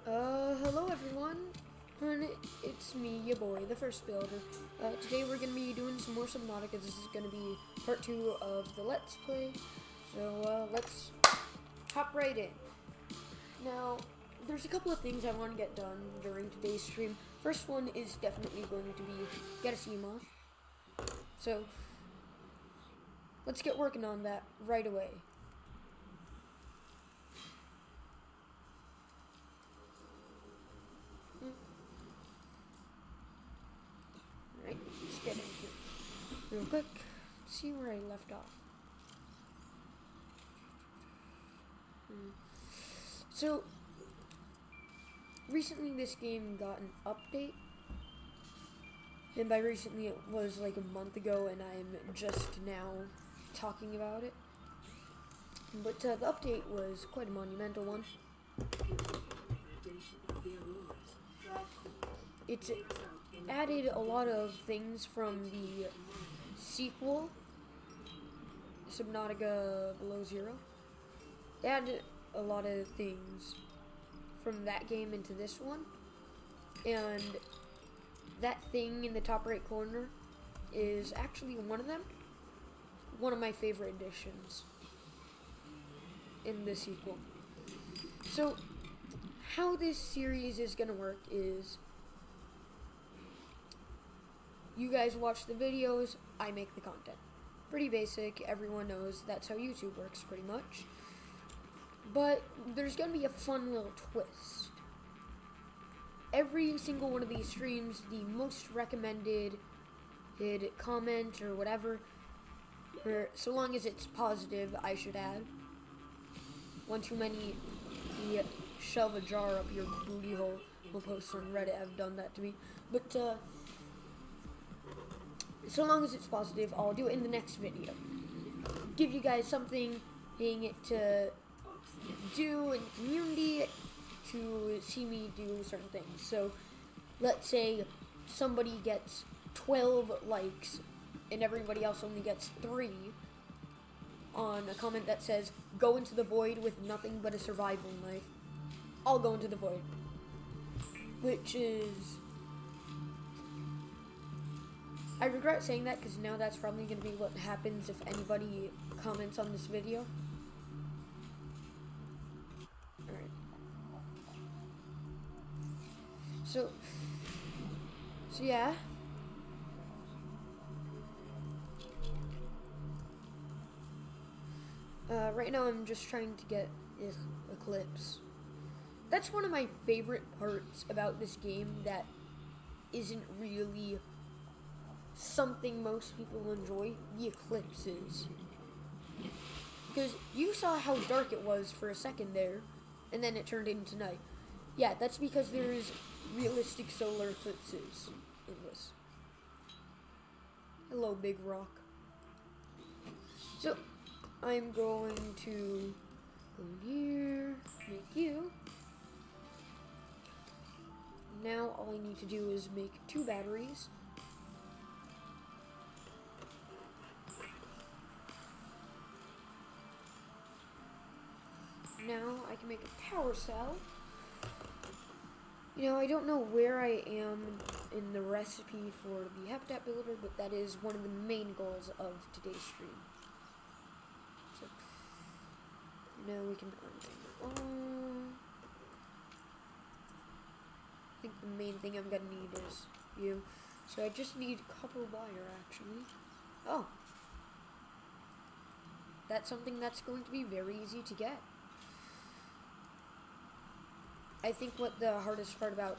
Hello everyone, and it's me, your boy, the first builder. Today we're going to be doing some more Subnautica. This is going to be part 2 of the Let's Play, so let's hop right in. Now, there's a couple of things I want to get done during today's stream. First one is definitely going to be get a sea moth, so let's get working on that right away. Alright, let's get in here real quick. See where I left off. So, recently this game got an update. And by recently it was like a month ago, and I'm just now talking about it. But the update was quite a monumental one. It's added a lot of things from the sequel, Subnautica Below Zero. They added a lot of things from that game into this one, and that thing in the top right corner is actually one of them. One of my favorite additions in the sequel. So, how this series is going to work is you guys watch the videos, I make the content. Pretty basic, everyone knows that's how YouTube works pretty much. But there's going to be a fun little twist. Every single one of these streams, the most recommended comment or whatever, or so long as it's positive, I should add. One too many, you shove a jar up your booty hole. We'll post on Reddit, have done that to me. But, so long as it's positive, I'll do it in the next video. Give you guys something to do in the community to see me do certain things. So, let's say somebody gets 12 likes and everybody else only gets 3 on a comment that says, go into the void with nothing but a survival knife. I'll go into the void. Which is... I regret saying that because now that's probably going to be what happens if anybody comments on this video. Alright. So yeah. Right now I'm just trying to get Eclipse. That's one of my favorite parts about this game that isn't really something most people enjoy, the eclipses. Because you saw how dark it was for a second there, and then it turned into night. Yeah, that's because there's realistic solar eclipses in this. Hello, big rock. So, I'm going to go here, make you. Now all I need to do is make 2 batteries. Now I can make a power cell. You know, I don't know where I am in the recipe for the habitat builder, but that is one of the main goals of today's stream. So now we can I think the main thing I'm gonna need is you. So I just need copper wire actually. Oh. That's something that's going to be very easy to get. I think what the hardest part about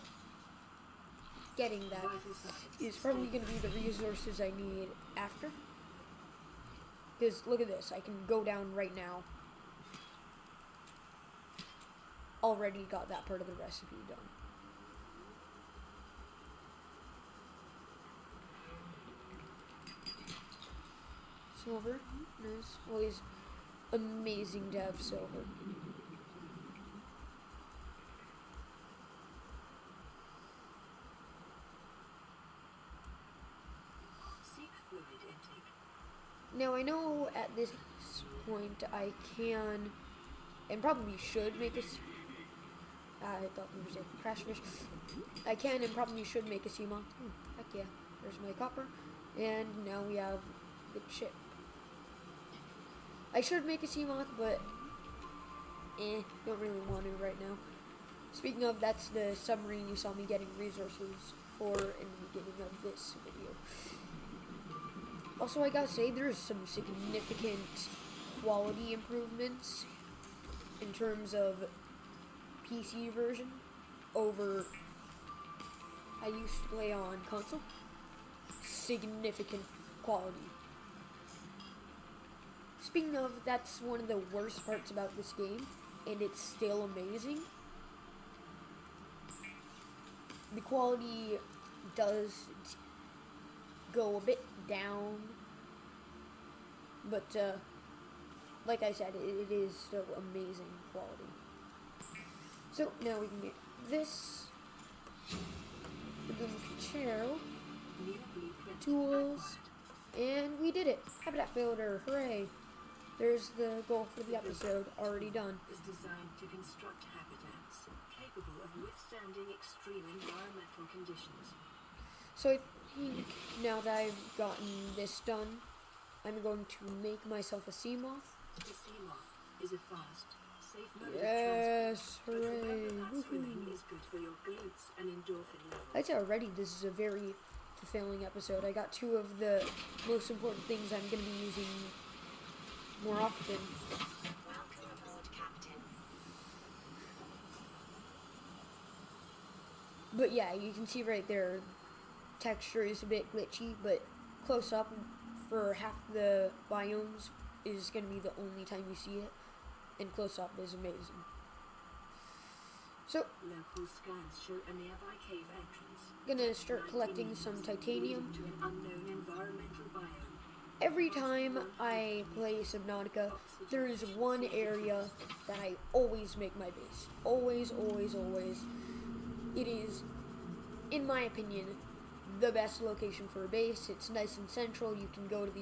getting that is probably going to be the resources I need after. Because look at this, I can go down right now. Already got that part of the recipe done. Silver, nice. Always amazing to have silver. Now I know at this point I can and probably should make I thought there was a crash fish. I can and probably should make a sea moth. Heck yeah. There's my copper. And now we have the chip. I should make a sea moth, but don't really want to right now. Speaking of, that's the submarine you saw me getting resources for in the beginning of this video. Also, I gotta say, there's some significant quality improvements in terms of PC version over I used to play on console. Significant quality. Speaking of, that's one of the worst parts about this game, and it's still amazing. The quality does go a bit down, but like I said, it is still amazing quality. So now we can get this, the boom chair, tools, and we did it. Habitat builder, hooray! There's the goal for the episode, already done. Is designed to construct habitats capable of withstanding extreme environmental conditions. So I think now that I've gotten this done, I'm going to make myself a sea moth. The sea moth is a fast, safe mode Yes, of transport. hooray! But swimming is good for your glutes and endorphin levels. I'd say already this is a very fulfilling episode. I got two of the most important things I'm going to be using more often. Welcome aboard, Captain. But yeah, you can see right there, texture is a bit glitchy, but close up for half the biomes is going to be the only time you see it, and close up is amazing. So, Local scans show a nearby cave entrance. gonna start collecting some titanium. To an unknown environmental biome. Every time I play Subnautica, there is one area that I always make my base. Always, always, always. It is, in my opinion, the best location for a base. It's nice and central. You can go to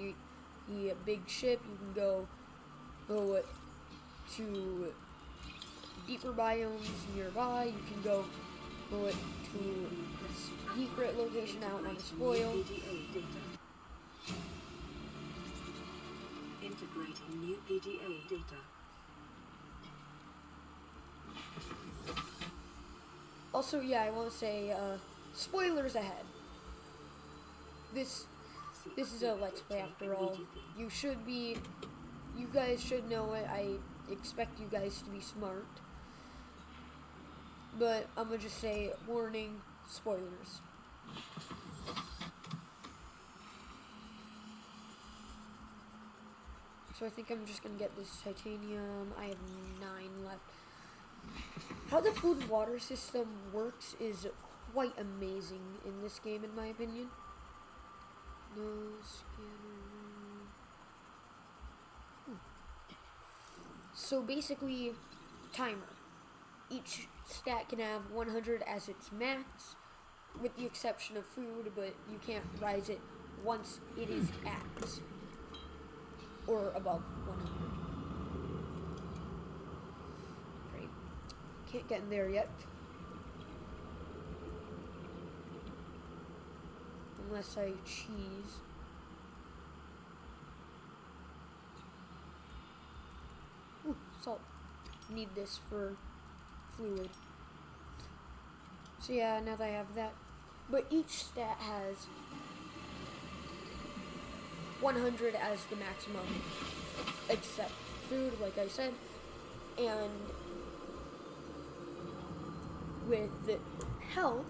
the big ship. You can go to deeper biomes nearby. You can go to a secret location out on the spoil. Integrating new PDA data. Also, yeah, I want to say, spoilers ahead. This is a Let's Play after all. You guys should know it. I expect you guys to be smart. But I'm gonna just say, warning, spoilers. So I think I'm just gonna get this titanium. I have 9 left. How the food and water system works is quite amazing in this game, in my opinion. No scanner. So basically, timer. Each stat can have 100 as its max, with the exception of food, but you can't rise it once it is at or above 100. Great. Can't get in there yet. Unless I cheese. Ooh, salt. Need this for fluid. So yeah, now that I have that. But each stat has 100 as the maximum, except food, like I said. And with health,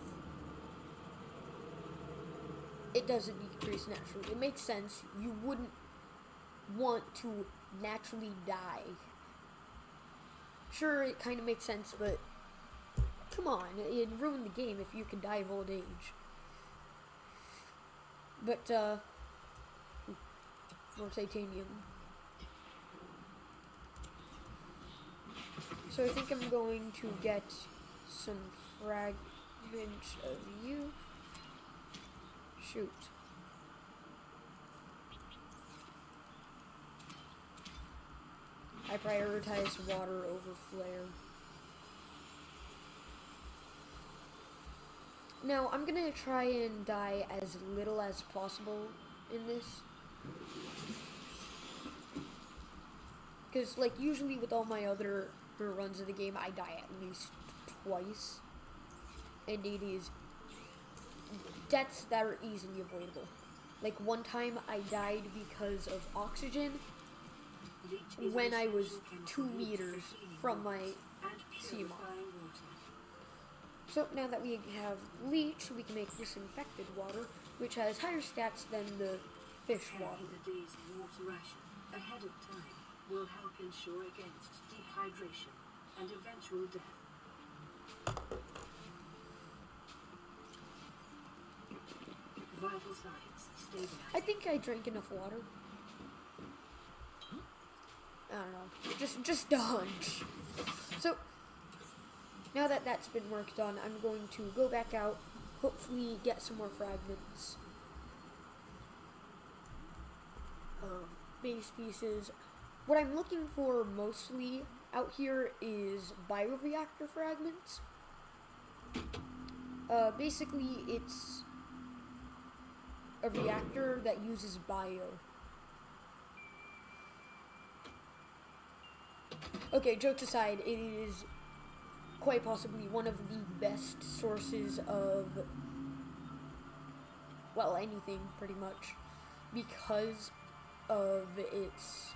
it doesn't decrease naturally. It makes sense. You wouldn't want to naturally die. Sure, it kind of makes sense, but come on, it'd ruin the game if you could die of old age. But, more titanium. So I think I'm going to get some fragments of you. Shoot. I prioritize water over flare. Now, I'm gonna try and die as little as possible in this. Because, like, usually with all my other runs of the game, I die at least twice. And it is deaths that are easily avoidable. Like, one time I died because of oxygen when I was 2 meters from my sea moth. So now that we have leech, we can make disinfected water, which has higher stats than the fish water. A day's water ration ahead of time will help ensure against dehydration and eventual death. Vital signs stabilized. I think I drank enough water. I don't know. Just a hunch. So now that that's been worked on, I'm going to go back out, hopefully get some more fragments of base pieces. What I'm looking for mostly out here is bioreactor fragments. Basically, it's a reactor that uses bio. Okay, jokes aside, it is quite possibly one of the best sources of, well, anything pretty much, because of its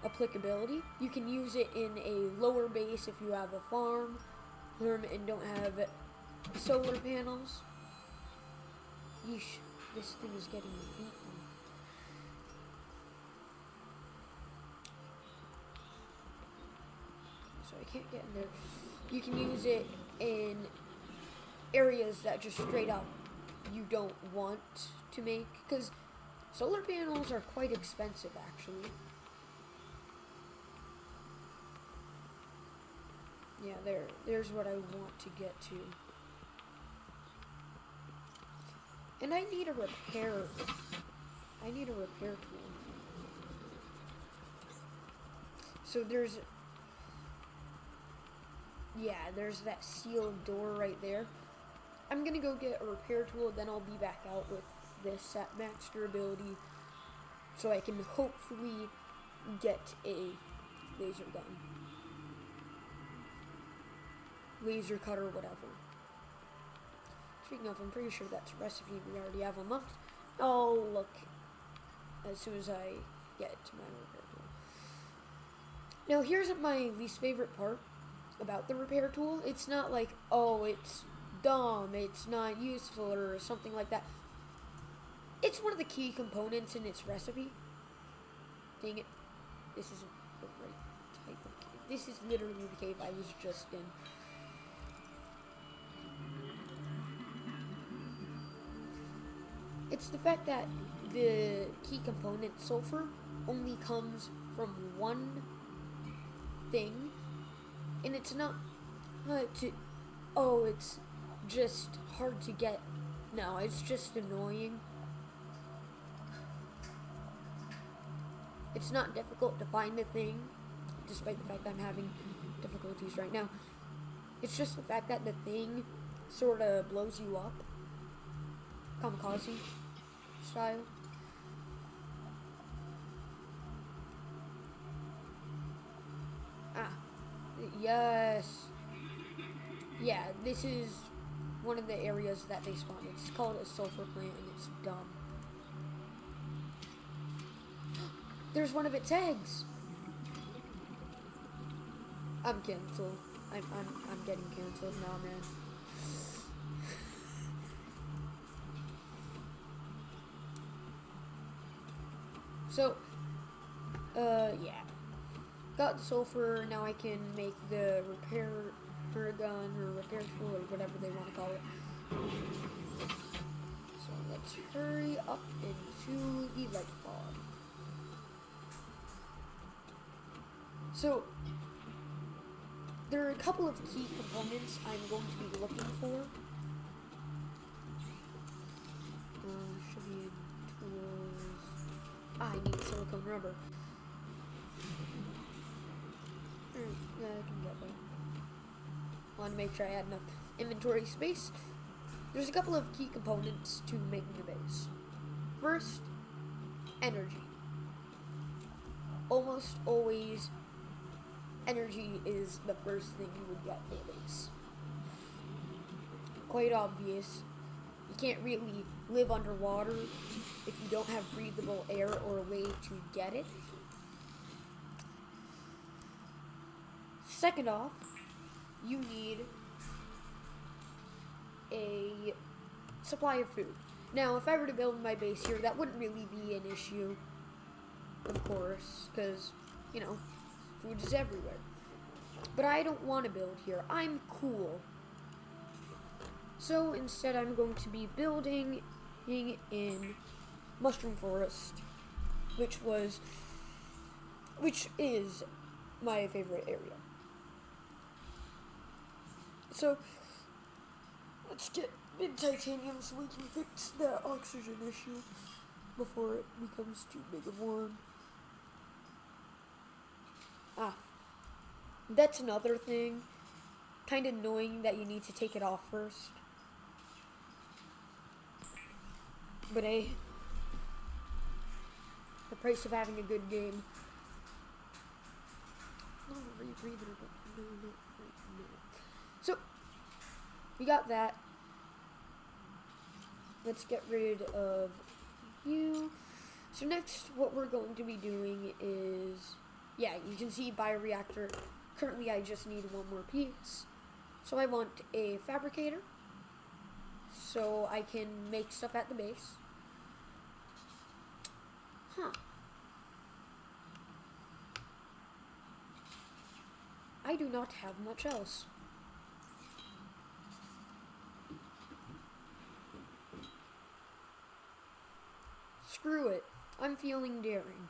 applicability. You can use it in a lower base if you have a farm and don't have solar panels. Yeesh, this thing is getting beaten. So I can't get in there. You can use it in areas that just straight up you don't want to make, because solar panels are quite expensive actually. Yeah, there's what I want to get to. And I need a repair tool. So there's that sealed door right there. I'm gonna go get a repair tool, then I'll be back out with this at max durability, so I can hopefully get a laser gun, laser cutter, whatever. Speaking of, I'm pretty sure that's a recipe we already have unlocked. I'll look as soon as I get to my repair tool. Now, here's my least favorite part about the repair tool. It's not like, oh, it's dumb, it's not useful, or something like that. It's one of the key components in its recipe. Dang it. This isn't the right type of cave. This is literally the cave I was just in. It's the fact that the key component, sulfur, only comes from one thing, and it's not it's just hard to get. No, it's just annoying. It's not difficult to find the thing, despite the fact that I'm having difficulties right now. It's just the fact that the thing sort of blows you up. Kamikaze style. Ah, yes. Yeah, this is one of the areas that they spawn. It's called a sulfur plant, and it's dumb. There's one of its eggs. I'm canceled. I'm getting canceled now, man. So, yeah. Got the sulfur, now I can make the repair gun, or repair tool, or whatever they want to call it. So let's hurry up into the life pod. So, there are a couple of key components I'm going to be looking for. Should be in tools. I need silicone rubber. Yeah, I can get that. Want to make sure I had enough. inventory space, there's a couple of key components to making a base. First, energy. Almost always, energy is the first thing you would get for a base. Quite obvious. You can't really live underwater if you don't have breathable air or a way to get it. Second off, you need a supply of food. Now, if I were to build my base here, that wouldn't really be an issue, of course, because, you know, food is everywhere. But I don't want to build here. I'm cool. So instead, I'm going to be building in Mushroom Forest, which is my favorite area. So let's get mid titanium so we can fix the oxygen issue before it becomes too big of one. That's another thing. Kind of annoying that you need to take it off first. But hey, the price of having a good game. Not a rebreather, but no, not right now. So, we got that. Let's get rid of you. So next, what we're going to be doing is, yeah, you can see bioreactor. Currently, I just need one more piece. So I want a fabricator, so I can make stuff at the base. I do not have much else. Screw it. I'm feeling daring.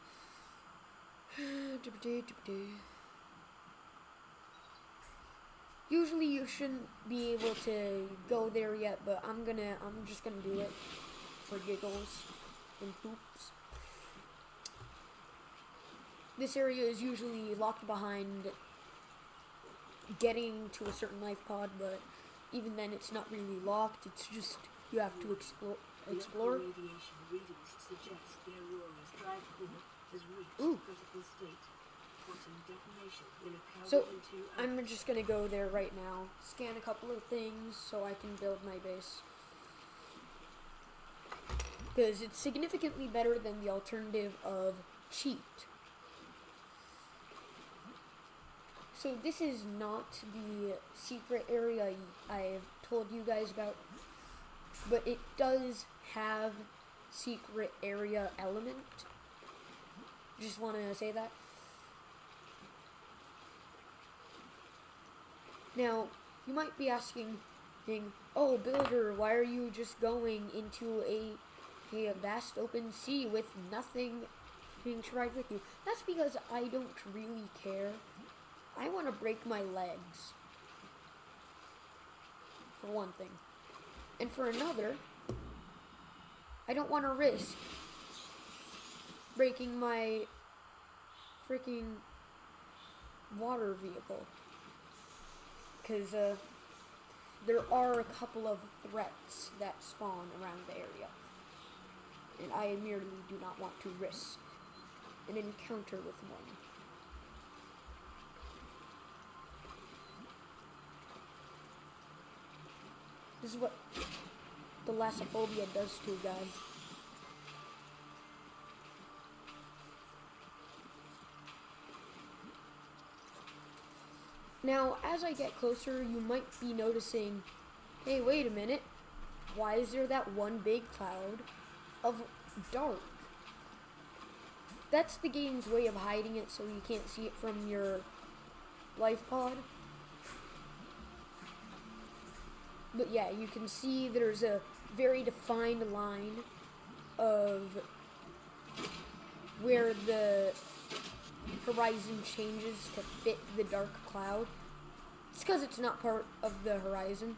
Usually you shouldn't be able to go there yet, but I'm just gonna do it for giggles and poops. This area is usually locked behind getting to a certain life pod, but even then it's not really locked. It's just you have to explore. Radiation readings suggest the Aurora's drive core has reached critical state. So, I'm just gonna go there right now, scan a couple of things so I can build my base. Because it's significantly better than the alternative of cheat. So this is not the secret area I've told you guys about, but it does have secret area element. Just want to say that. Now, you might be asking, oh, Builder, why are you just going into a vast open sea with nothing to ride with you? That's because I don't really care. I want to break my legs, for one thing. And for another, I don't want to risk breaking my freaking water vehicle. Because there are a couple of threats that spawn around the area. And I merely do not want to risk an encounter with one. This is what thalassophobia does to a guy. Now, as I get closer, you might be noticing, hey, wait a minute, why is there that one big cloud of dark? That's the game's way of hiding it so you can't see it from your life pod. But yeah, you can see there's a very defined line of where the horizon changes to fit the dark cloud. It's because it's not part of the horizon.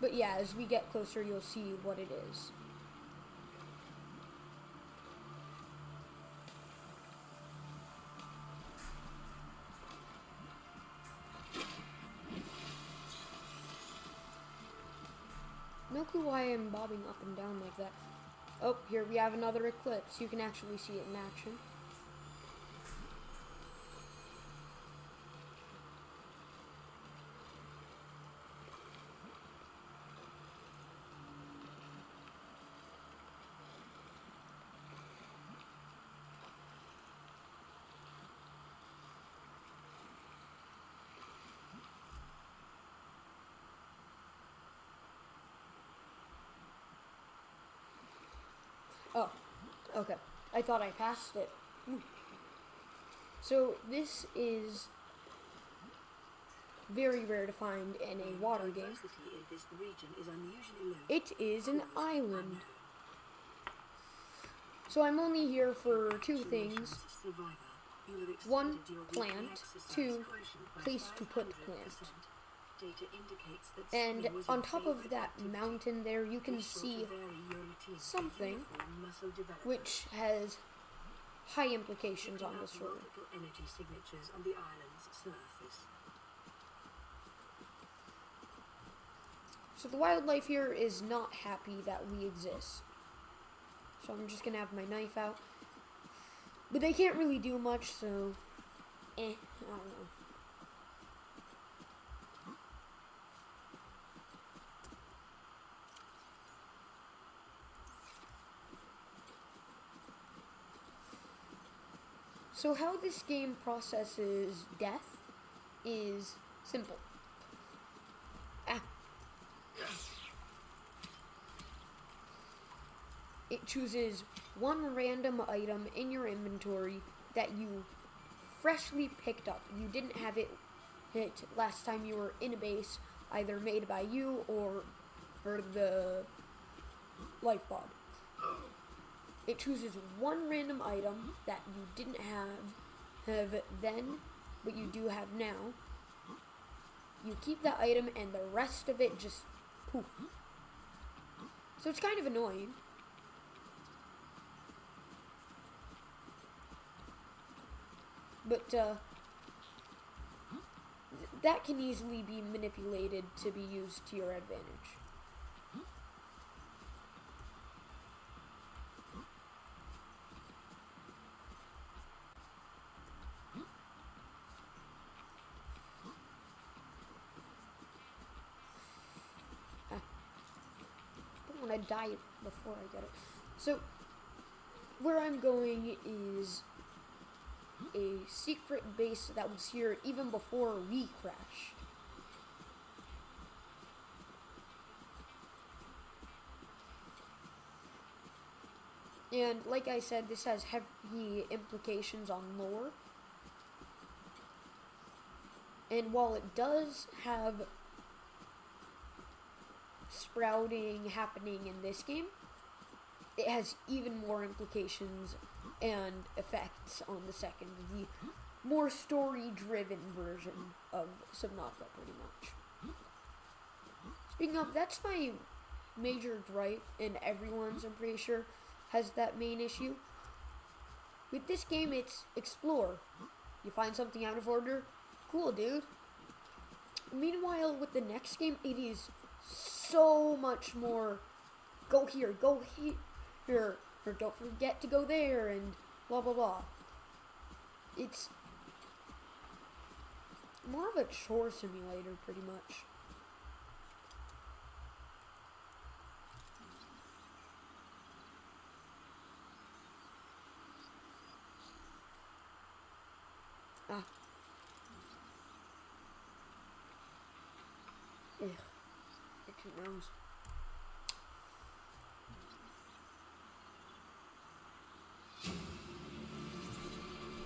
But yeah, as we get closer, you'll see what it is. no clue why I'm bobbing up and down like that. Oh, here we have another eclipse. You can actually see it in action. Oh, okay. I thought I passed it. So this is very rare to find in a water game. Diversity in this region is unusually low. It is an island. So I'm only here for two things. Survivor, you have exceeded One, your weekly plant. exercise Two, quotient by place to put 500%. plant. Data indicates that And swimming was on your top of favorite that activity. mountain there, you can Be sure to see vary your routine for something uniform muscle development. which has high implications on the story. Multiple energy signatures on the island's surface. So the wildlife here is not happy that we exist. So I'm just gonna have my knife out. But they can't really do much, so I don't know. So how this game processes death is simple. It chooses one random item in your inventory that you freshly picked up. You didn't have it last time you were in a base, either made by you or the life pod. It chooses one random item that you didn't have then, but you do have now. You keep that item and the rest of it just poof. So it's kind of annoying. But that can easily be manipulated to be used to your advantage. Don't want to die before I get it. So, where I'm going is a secret base that was here even before we crashed. And like I said, this has heavy implications on lore. And while it does have sprouting happening in this game, it has even more implications and effects on the second, the more story-driven version of Subnautica, pretty much. Speaking of, that's my major gripe, and everyone's, I'm pretty sure, has that main issue. With this game, it's explore. You find something out of order, cool, dude. Meanwhile, with the next game, it is so much more go here, or don't forget to go there, and blah blah blah. It's more of a chore simulator, pretty much. Ugh. Itchy nose.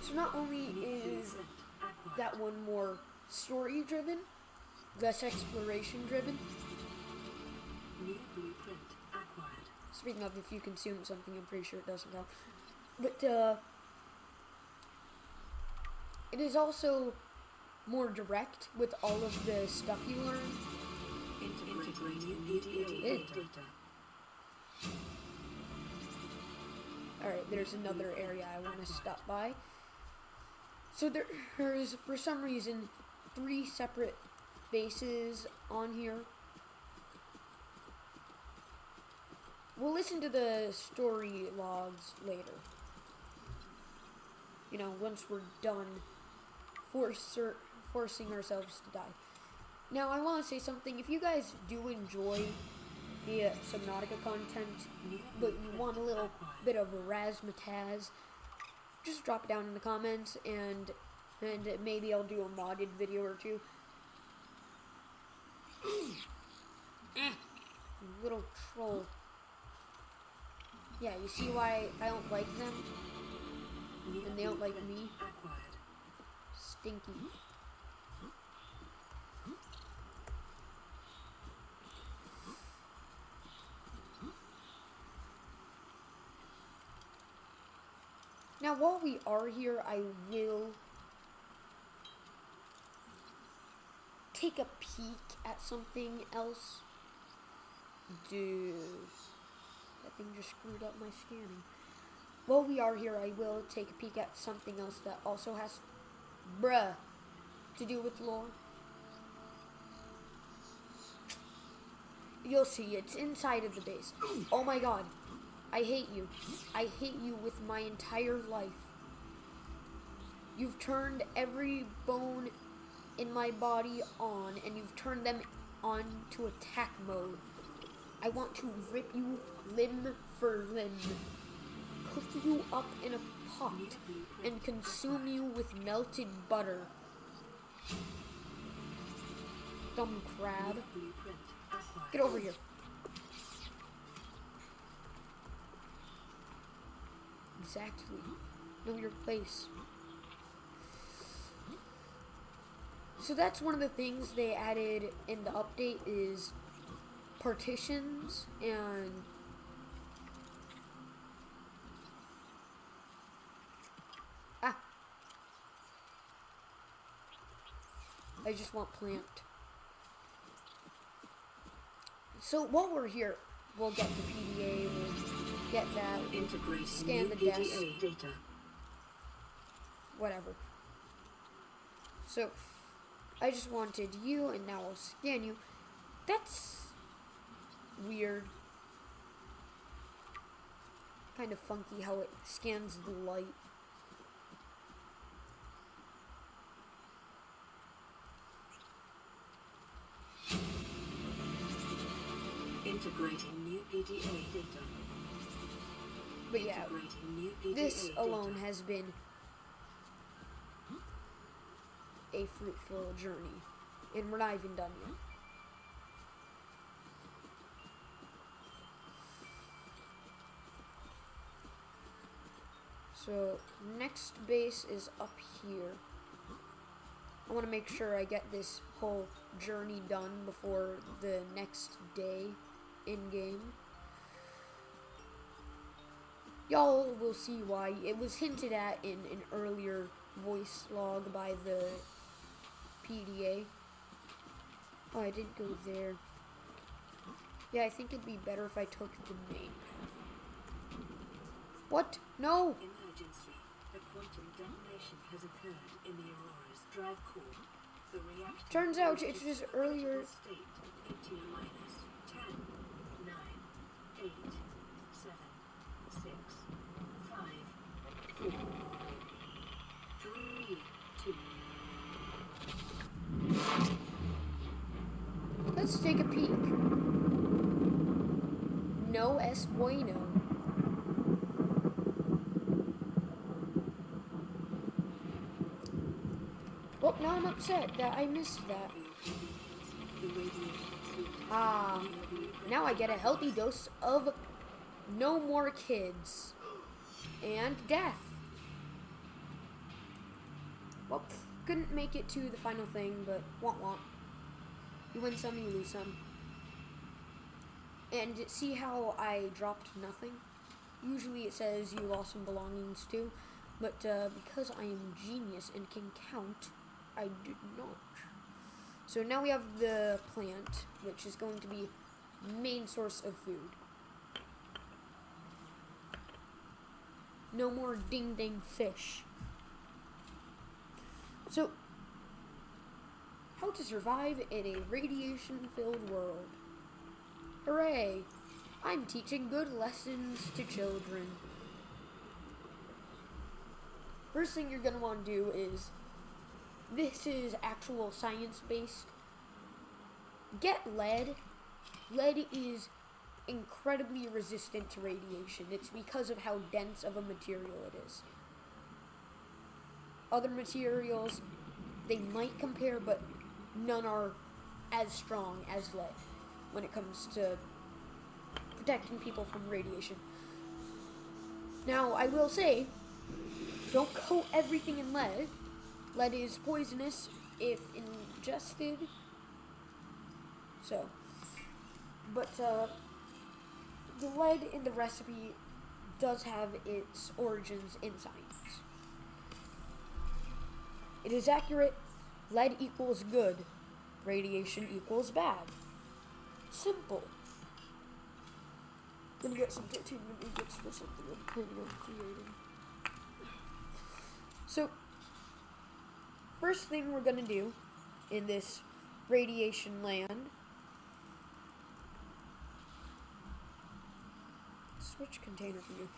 So not only is that one more story driven, less exploration driven. New blueprint acquired. Speaking of, if you consume something, I'm pretty sure it doesn't count. But it is also more direct with all of the stuff you learn. Integrating EDA data. Alright, there's another area I want to stop by. So there's, for some reason, 3 separate bases on here. we'll listen to the story logs later. You know, once we're done forcing ourselves to die. Now, I want to say something. If you guys do enjoy the Subnautica content, but you want a little bit of razzmatazz, just drop it down in the comments, and maybe I'll do a modded video or two. Little troll. Yeah, you see why I don't like them? And they don't like me? Stinky. Now, while we are here, I will take a peek at something else. Dude, that thing just screwed up my scanning. While we are here, I will take a peek at something else that also has, to do with lore. You'll see, it's inside of the base. Oh my god. I hate you. I hate you with my entire life. You've turned every bone in my body on, and you've turned them on to attack mode. I want to rip you limb for limb, cook you up in a pot, and consume you with melted butter. Dumb crab. Get over here. Exactly. Know your place. So that's one of the things they added in the update is partitions and I just want plant. So while we're here, we'll get the PDA, we'll get that, we'll scan the desk, data. Whatever. So I just wanted you, and now I'll scan you. That's weird. Kind of funky how it scans the light. Integrating new PDA data. But yeah, this alone has been a fruitful journey, and we're not even done yet. So next base is up here. I want to make sure I get this whole journey done before the next day in game. Y'all will see why. It was hinted at in an earlier voice log by the PDA. Oh, I didn't go there. Yeah, I think it'd be better if I took the main. What? No! Emergency. A quantum detonation has occurred in the Aurora's drive core. The reactor Turns out it was earlier. State 18 minus 10, 9, 8, 7, 6, 5, 4, 3, 2. Let's take a peek. No es bueno. Well, now I'm upset that I missed that. Ah, now I get a healthy dose of no more kids and death. Well, couldn't make it to the final thing, but womp. You win some, you lose some. And see how I dropped nothing? Usually it says you lost some belongings too, but because I am genius and can count, I did not. So now we have the plant, which is going to be main source of food. No more ding fish. So, how to survive in a radiation-filled world. Hooray! I'm teaching good lessons to children. First thing you're going to want to do is, this is actual science-based. Get lead. Lead is incredibly resistant to radiation. It's because of how dense of a material it is. Other materials, they might compare, but none are as strong as lead when it comes to protecting people from radiation. Now, I will say, don't coat everything in lead. Lead is poisonous if ingested. So, but the lead in the recipe does have its origins in science. It is accurate. Lead equals good. Radiation equals bad. Simple. I'm gonna get some titanium ingots for something I'm planning on creating. So, first thing we're gonna do in this radiation land, switch container for you,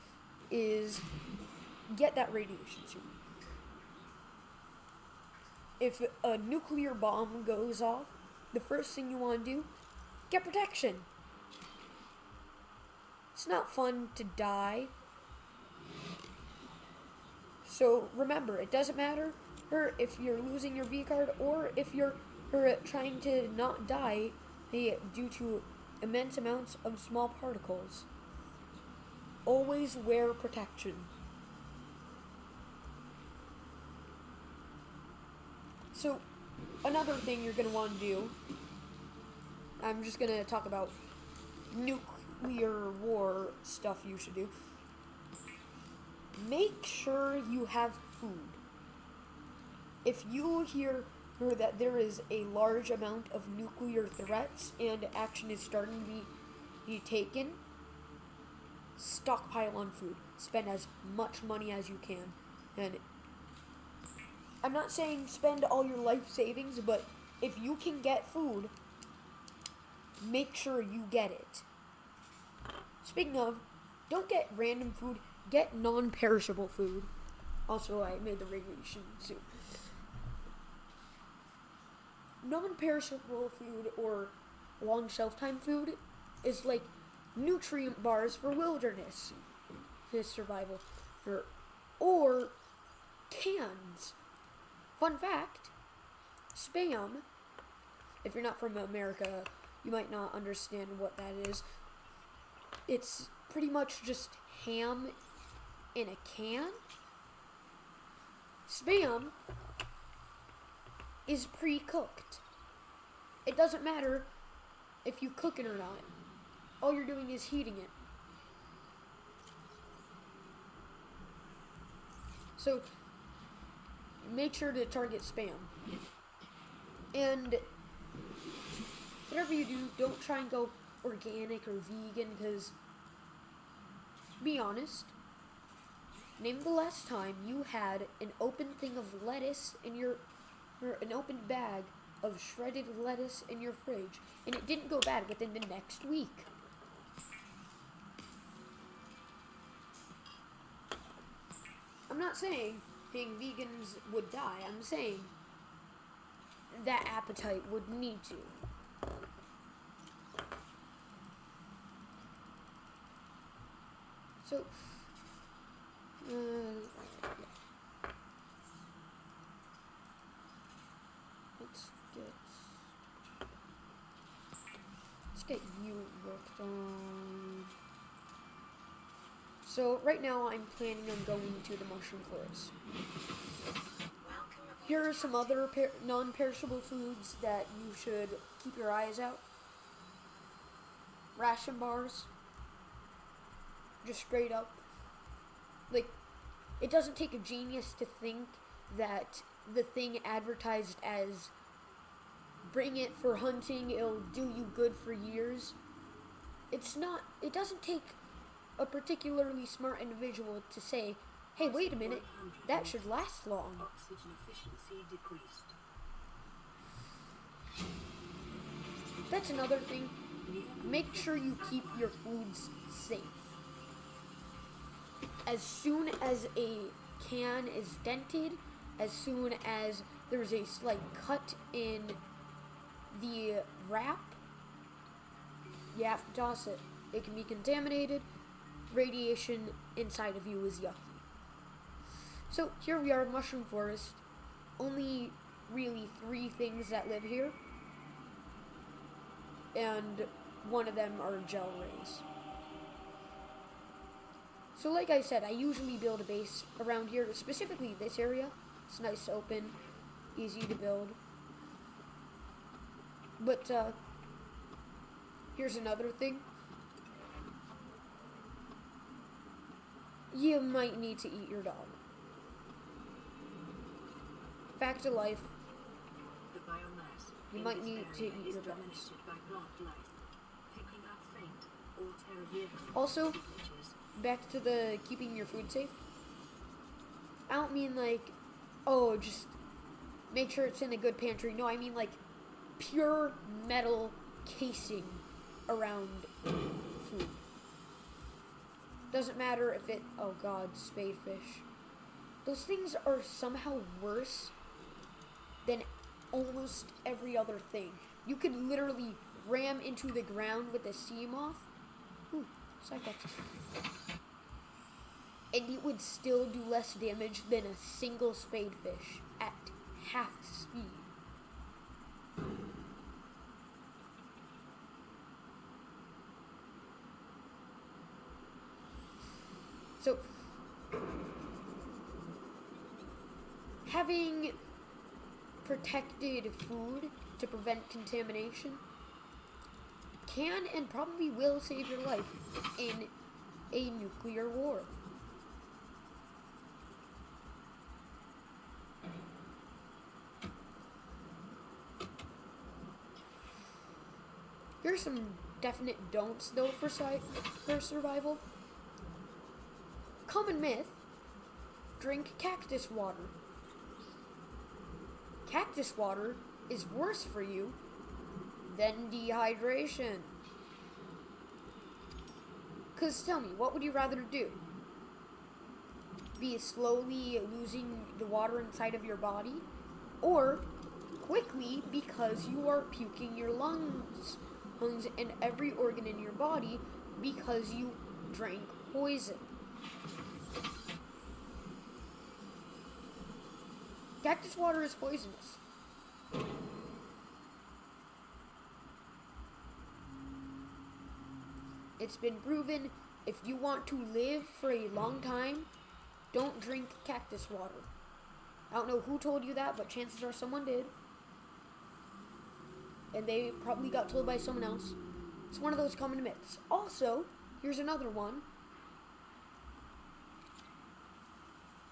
is get that radiation suit. If a nuclear bomb goes off, the first thing you want to do, get protection. It's not fun to die. So remember, it doesn't matter if you're losing your V card or if you're trying to not die due to immense amounts of small particles. Always wear protection. So, another thing you're going to want to do, I'm just going to talk about nuclear war stuff you should do. Make sure you have food. If you hear that there is a large amount of nuclear threats and action is starting to be taken, stockpile on food. Spend as much money as you can. And I'm not saying spend all your life savings, but if you can get food, make sure you get it. Speaking of, don't get random food, get non-perishable food. Also, I made the radiation suit. Non-perishable food or long shelf time food is like nutrient bars for wilderness survival, or cans. Fun fact, Spam, if you're not from America, you might not understand what that is. It's pretty much just ham in a can. Spam is pre-cooked. It doesn't matter if you cook it or not. All you're doing is heating it. So, make sure to target Spam. And whatever you do, don't try and go organic or vegan, because, be honest, name the last time you had an open thing of lettuce in your, or an open bag of shredded lettuce in your fridge, and it didn't go bad within the next week. I'm not saying being vegans would die. I'm saying that appetite would need to. So, let's get you worked on. So right now I'm planning on going to the mushroom forest. Here are some other non-perishable foods that you should keep your eyes out. Ration bars. Just straight up. Like, it doesn't take a genius to think that the thing advertised as bring it for hunting, it'll do you good for years. It's not, it doesn't take a particularly smart individual to say, hey, wait a minute, that should last long. Oxygen efficiency decreased. That's another thing. make sure you keep your foods safe. As soon as a can is dented, as soon as there's a slight cut in the wrap, you have to toss it. It can be contaminated. Radiation inside of you is yucky. So here we are, mushroom forest. Only really 3 things that live here. And one of them are gel rays. So like I said, I usually build a base around here, specifically this area. It's nice, open, easy to build. But here's another thing. You might need to eat your dog. Fact of life. You might need to eat your dogs. Also, back to the keeping your food safe. I don't mean like, oh, just make sure it's in a good pantry. No, I mean like pure metal casing around food. Doesn't matter if it, oh god, spadefish. Those things are somehow worse than almost every other thing. You could literally ram into the ground with a sea moth. Ooh, Cyclops. And it would still do less damage than a single spadefish at half speed. So, having protected food to prevent contamination can and probably will save your life in a nuclear war. Here's some definite don'ts though for survival. Common myth: drink cactus water. Cactus water is worse for you than dehydration. Cause tell me, what would you rather do? Be slowly losing the water inside of your body? Or quickly because you are puking your lungs and every organ in your body because you drank poison? Cactus water is poisonous. It's been proven, if you want to live for a long time, don't drink cactus water. I don't know who told you that, but chances are someone did. And they probably got told by someone else. It's one of those common myths. Also, here's another one.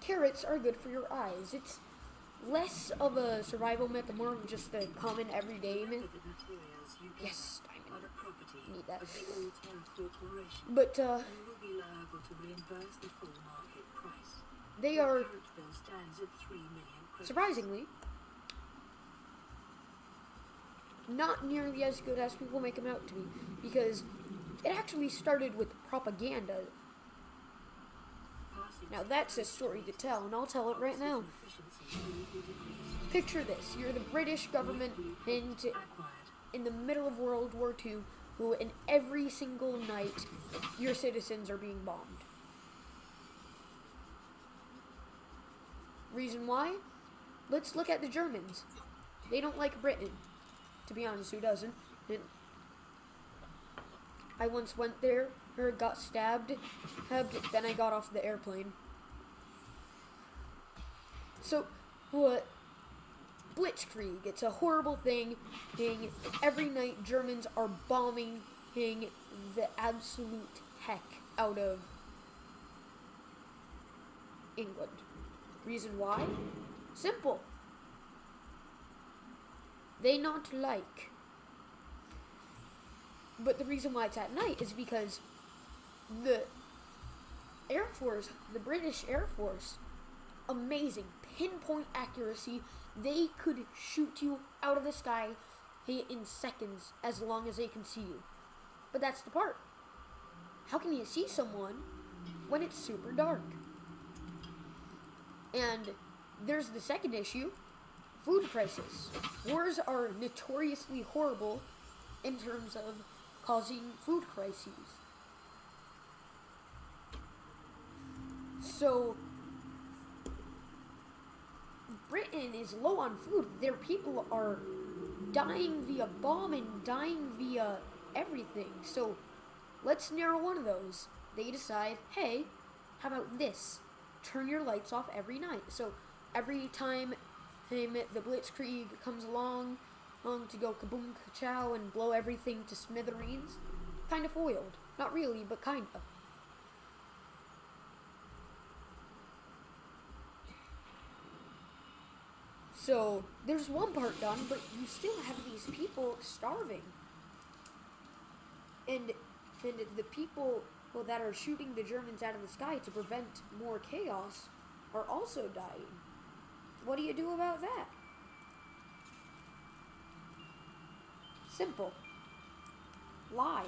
Carrots are good for your eyes. It's less of a survival myth and more of just a common everyday myth. Yes, diamond. Need that. But they are surprisingly not nearly as good as people make them out to be, because it actually started with propaganda. Now that's a story to tell, and I'll tell it right now. Picture this: you're the British government in the middle of World War II, who in every single night your citizens are being bombed. Reason why? Let's look at the Germans. They don't like Britain. To be honest, who doesn't? And I once went there, or got stabbed, then I got off the airplane. So, what? Blitzkrieg. It's a horrible thing. Every night Germans are bombing the absolute heck out of England. Reason why? Simple. They not like. But the reason why it's at night is because the Air Force, the British Air Force, amazing, pinpoint accuracy. They could shoot you out of the sky in seconds as long as they can see you. But that's the part. How can you see someone when it's super dark? And there's the second issue, food crisis. Wars are notoriously horrible in terms of causing food crises. So, Britain is low on food. Their people are dying via bomb and dying via everything. So, let's narrow one of those. They decide, hey, how about this? Turn your lights off every night. So, every time the Blitzkrieg comes along to go kaboom ka-chow and blow everything to smithereens, kind of foiled. Not really, but kind of. So, there's one part done, but you still have these people starving. And the people that are shooting the Germans out of the sky to prevent more chaos are also dying. What do you do about that? Simple. Lie.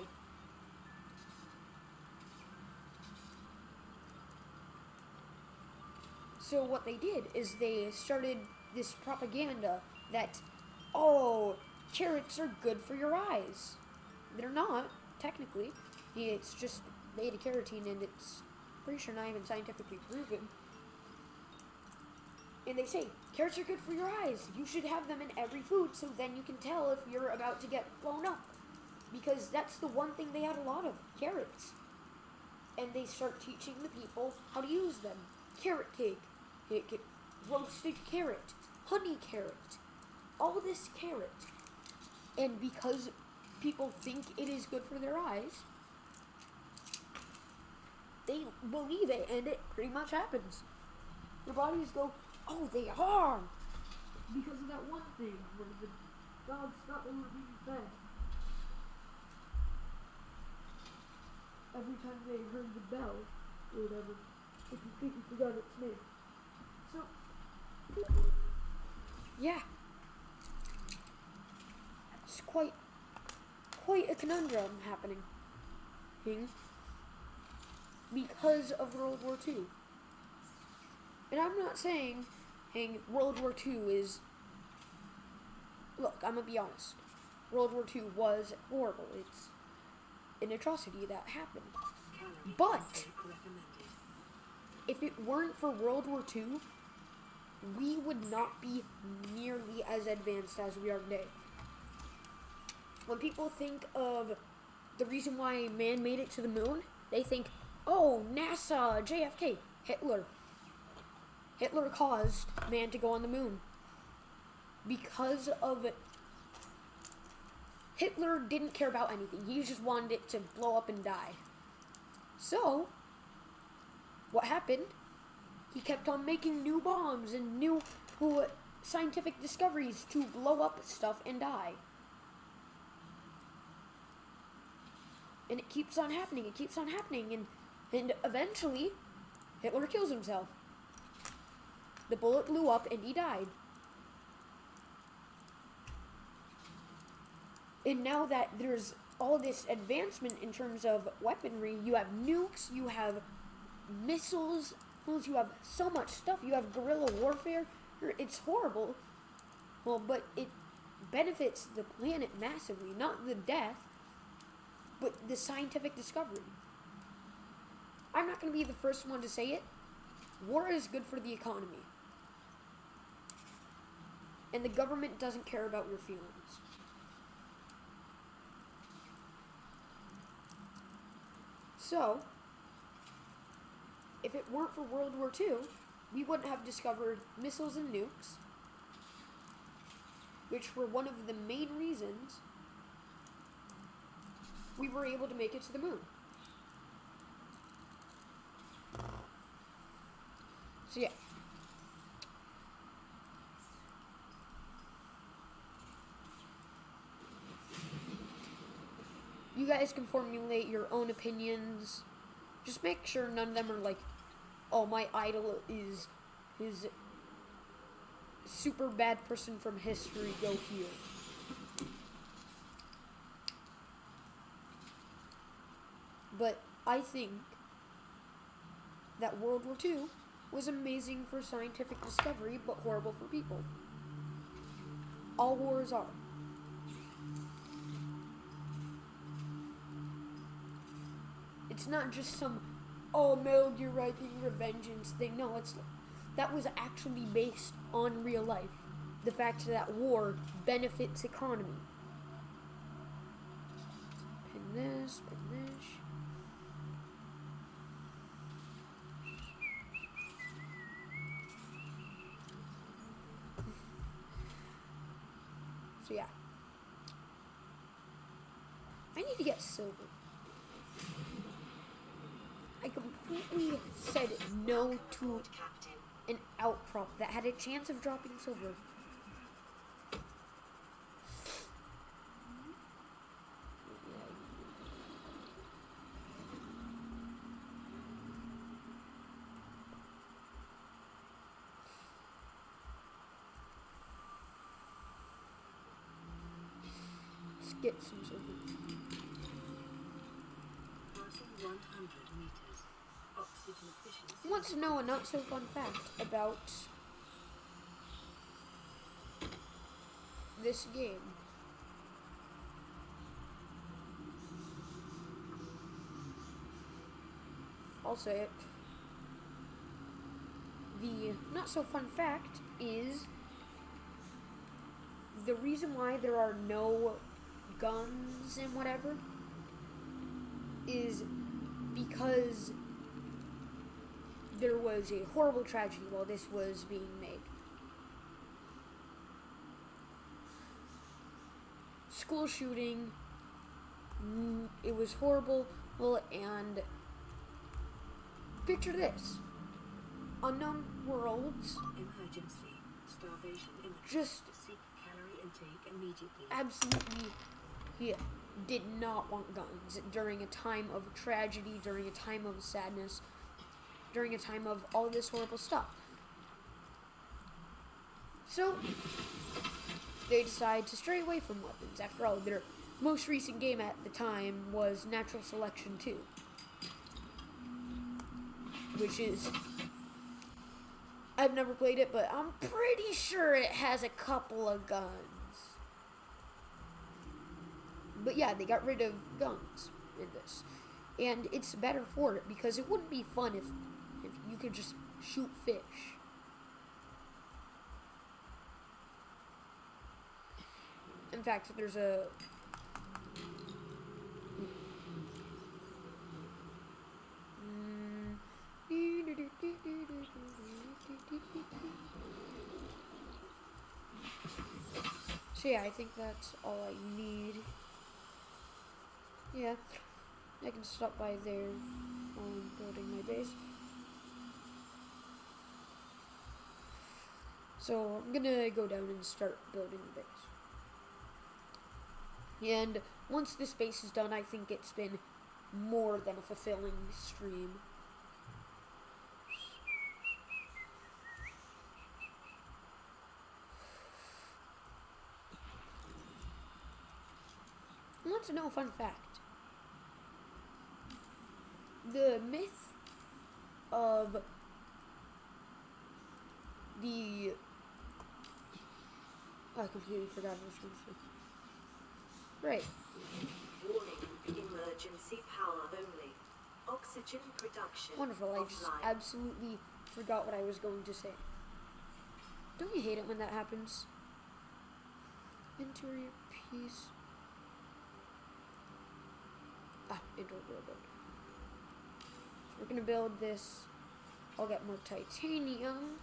So what they did is they started this propaganda that, oh, carrots are good for your eyes. They're not, technically. It's just beta-carotene, and it's pretty sure not even scientifically proven. And they say, carrots are good for your eyes. You should have them in every food, so then you can tell if you're about to get blown up. Because that's the one thing they had a lot of, carrots. And they start teaching the people how to use them. Carrot cake, roasted carrot, honey carrot, all this carrot. And because people think it is good for their eyes, they believe it, and it pretty much happens. Their bodies go, oh, they are! Because of that one thing where the dogs thought they were being fed. Every time they heard the bell, or whatever, they completely forgot its name. So, yeah. It's quite a conundrum happening. Because of World War II. And I'm not saying World War II is... Look, I'm gonna be honest. World War II was horrible. It's an atrocity that happened. But if it weren't for World War II, we would not be nearly as advanced as we are today. When people think of the reason why man made it to the moon, they think, oh, NASA, JFK, Hitler. Hitler caused man to go on the moon. Because of it, Hitler didn't care about anything. He just wanted it to blow up and die. So, what happened? He kept on making new bombs and new scientific discoveries to blow up stuff and die. And it keeps on happening, and eventually, Hitler kills himself. The bullet blew up and he died. And now that there's all this advancement in terms of weaponry, you have nukes, you have missiles, you have so much stuff, you have guerrilla warfare. It's horrible. Well, but it benefits the planet massively, not the death, but the scientific discovery. I'm not going to be the first one to say it. War is good for the economy. And the government doesn't care about your feelings. So, if it weren't for World War II, we wouldn't have discovered missiles and nukes, which were one of the main reasons we were able to make it to the moon. So yeah. You guys can formulate your own opinions. Just make sure none of them are like, oh, my idol is his super bad person from history, go here. I think that World War II was amazing for scientific discovery, but horrible for people. All wars are. It's not just some, oh, Metal Gear Rising revengeance thing. No, that was actually based on real life. The fact that war benefits economy. Pin this, pin this. So yeah. I need to get silver. I completely said no to an outcrop that had a chance of dropping silver. Let's get some silver. 100 meters. Oxygen efficiency. Want to know a not so fun fact about this game? I'll say it. The not so fun fact is the reason why there are no guns and whatever is because there was a horrible tragedy while this was being made. School shooting, it was horrible, and picture this. Unknown worlds. Emergency. Starvation imminent. Just seek calorie intake immediately. Absolutely, he did not want guns during a time of tragedy, during a time of sadness, during a time of all this horrible stuff. So, they decide to stray away from weapons. After all, their most recent game at the time was Natural Selection 2. Which is... I've never played it, but I'm pretty sure it has a couple of guns. But yeah, they got rid of guns in this. And it's better for it, because it wouldn't be fun if you could just shoot fish. In fact, there's a... So yeah, I think that's all I need. Yeah, I can stop by there while I'm building my base. So I'm gonna go down and start building the base. And once this base is done, I think it's been more than a fulfilling stream. I want to know a fun fact. The myth of the... I completely forgot what I was going to say. Right. Warning, emergency power only. Oxygen production. Wonderful, I just absolutely forgot what I was going to say. Don't you hate it when that happens? Interior piece. Indoor building. So we're gonna build this. I'll get more titanium.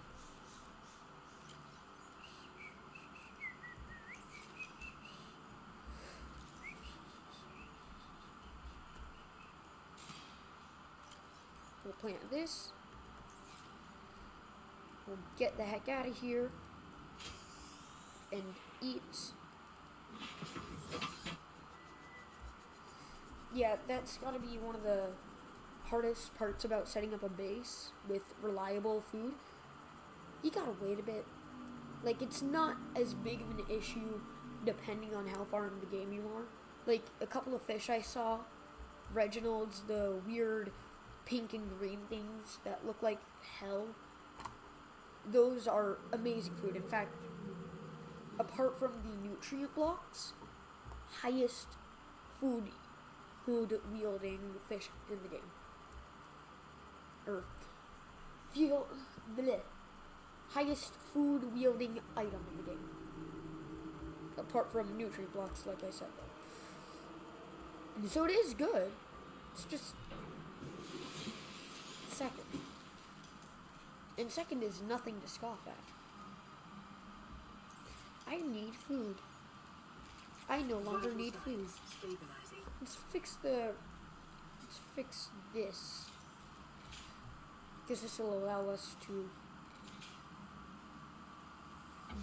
We'll plant this. We'll get the heck out of here and eat. Yeah, that's gotta be one of the hardest parts about setting up a base with reliable food. You gotta wait a bit. Like, it's not as big of an issue depending on how far into the game you are. Like, a couple of fish I saw Reginald's, the weird pink and green things that look like hell. Those are amazing food. In fact, apart from the nutrient blocks, highest food wielding fish in the game. Or highest food wielding item in the game. Apart from nutrient blocks, like I said. And so it is good. It's just second. And second is nothing to scoff at. I need food. I no longer need food. Let's fix this. Because this will allow us to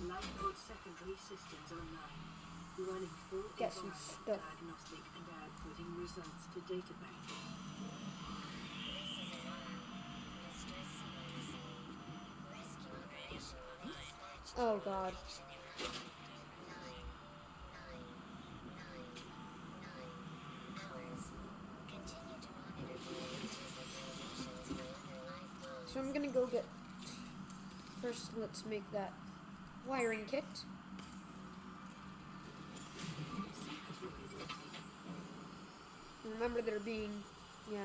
Lifeboat secondary systems online. Running full get some environment stuff. diagnostic and outputting results to databank. Oh god. So I'm gonna go get, first let's make that wiring kit. Remember there being, yeah.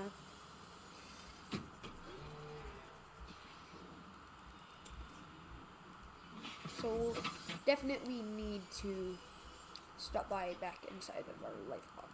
So we'll definitely need to stop by back inside of our life pod.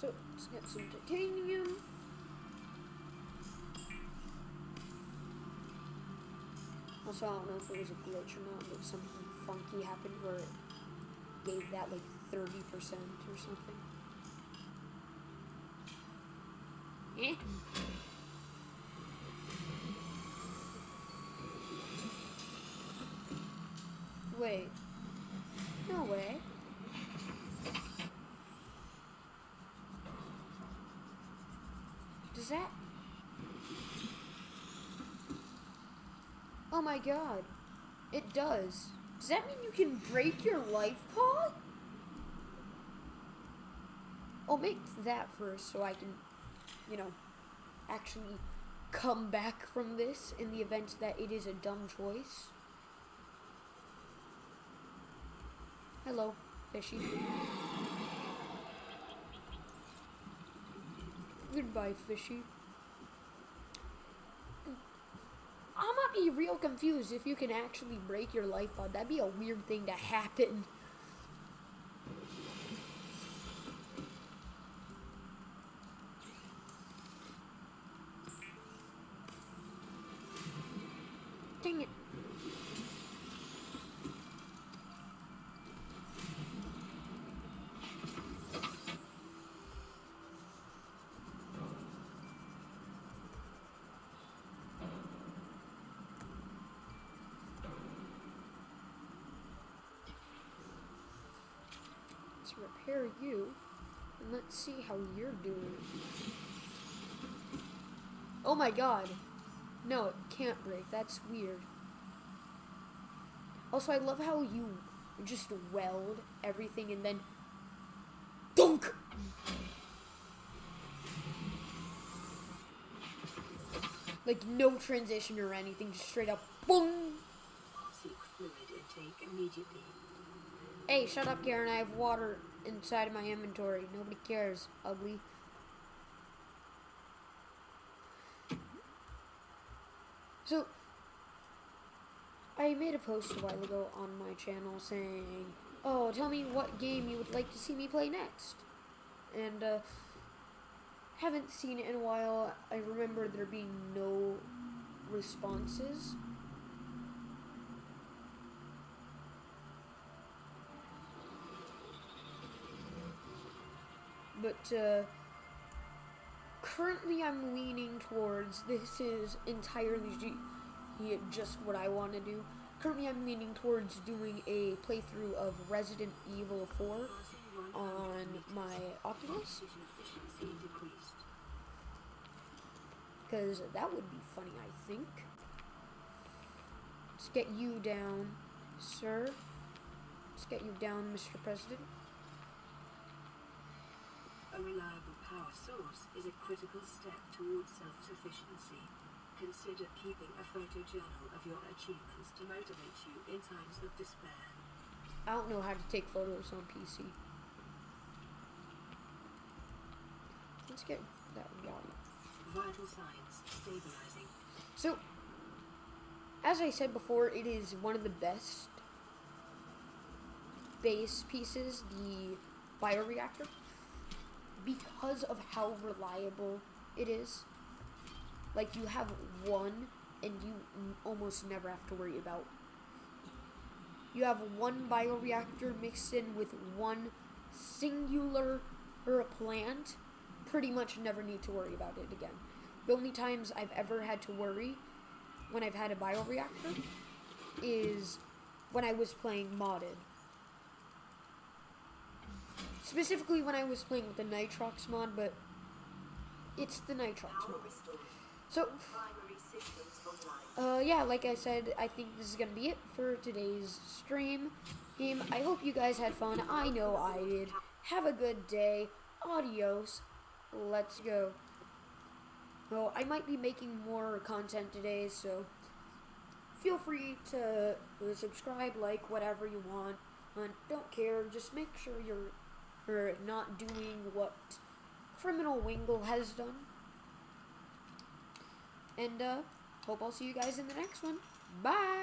So let's get some titanium. Also, I don't know if it was a glitch or not, but something funky happened where it gave that like 30% or something. Eh? Wait. No way. Does that... Oh my god. It does. Does that mean you can break your life pod? I'll make that first so I can, you know, actually come back from this in the event that it is a dumb choice. Hello, fishy. Goodbye, fishy. I'm gonna be real confused if you can actually break your life pod. That'd be a weird thing to happen. Dang it. Let's repair you, and let's see how you're doing. Oh my god. No, it can't break. That's weird. Also, I love how you just weld everything and then dunk! Like no transition or anything, just straight up boom! Seek fluid intake immediately. Hey, shut up, Karen. I have water inside of my inventory. Nobody cares, ugly. So, I made a post a while ago on my channel saying, oh, tell me what game you would like to see me play next. And, haven't seen it in a while. I remember there being no responses. But currently I'm leaning towards, this is entirely just what I want to do. Currently I'm leaning towards doing a playthrough of Resident Evil 4 on my Oculus. Because that would be funny, I think. Let's get you down, sir. Let's get you down, Mr. President. A reliable power source is a critical step towards self-sufficiency. Consider keeping a photo journal of your achievements to motivate you in times of despair. I don't know how to take photos on PC. Let's get that water. Vital signs stabilizing. So, as I said before, it is one of the best base pieces, the bioreactor, because of how reliable it is. Like, you have one, and you almost never have to worry about. You have one bioreactor mixed in with one singular plant, pretty much never need to worry about it again. The only times I've ever had to worry when I've had a bioreactor is when I was playing modded. Specifically when I was playing with the Nitrox mod, but it's the Nitrox mod. So, yeah, like I said, I think this is going to be it for today's stream. I hope you guys had fun. I know I did. Have a good day. Adios. Let's go. Well, I might be making more content today, so feel free to subscribe, like, whatever you want. Don't care. Just make sure you're not doing what Criminal Wingle has done. And hope I'll see you guys in the next one. Bye!